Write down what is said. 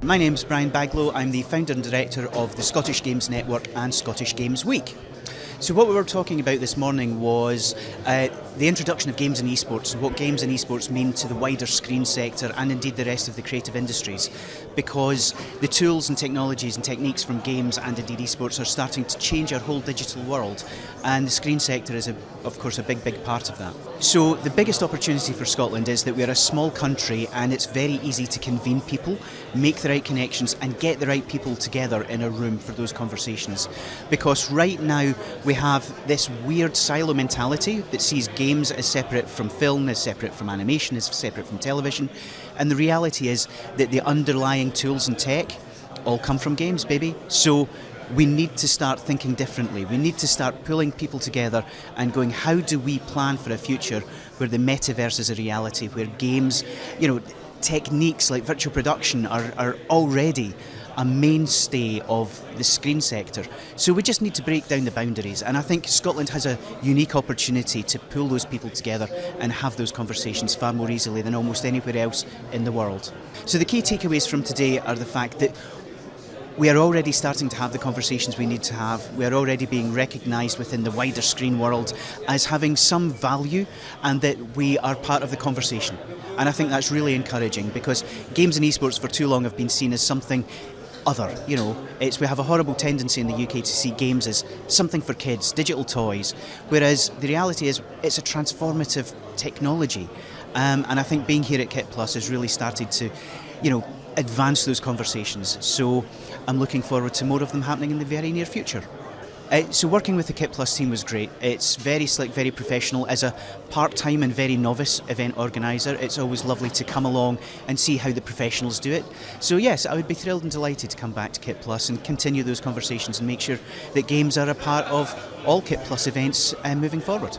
My name's Brian Baglow. I'm the founder and director of the Scottish Games Network and Scottish Games Week. So what we were talking about this morning was the introduction of games and esports, and what games and esports mean to the wider screen sector and indeed the rest of the creative industries, because the tools and technologies and techniques from games and indeed esports are starting to change our whole digital world, and the screen sector is of course a big part of that. So the biggest opportunity for Scotland is that we're a small country and it's very easy to convene people, make the right connections and get the right people together in a room for those conversations. Because right now we have this weird silo mentality that sees games as separate from film, as separate from animation, as separate from television, and the reality is that the underlying tools and tech all come from games, baby. So we need to start thinking differently. We need to start pulling people together and going, how do we plan for a future where the metaverse is a reality, where games, techniques like virtual production are already a mainstay of the screen sector. So we just need to break down the boundaries, and I think Scotland has a unique opportunity to pull those people together and have those conversations far more easily than almost anywhere else in the world. So the key takeaways from today are the fact that we are already starting to have the conversations we need to have. We are already being recognised within the wider screen world as having some value, and that we are part of the conversation. And I think that's really encouraging, because games and esports for too long have been seen as something other. We have a horrible tendency in the UK to see games as something for kids, digital toys, whereas the reality is it's a transformative technology. And I think being here at KitPlus has really started to, advance those conversations. So I'm looking forward to more of them happening in the very near future. So working with the KitPlus team was great. It's very slick, very professional. As a part-time and very novice event organiser, it's always lovely to come along and see how the professionals do it. So yes, I would be thrilled and delighted to come back to KitPlus and continue those conversations and make sure that games are a part of all KitPlus events moving forward.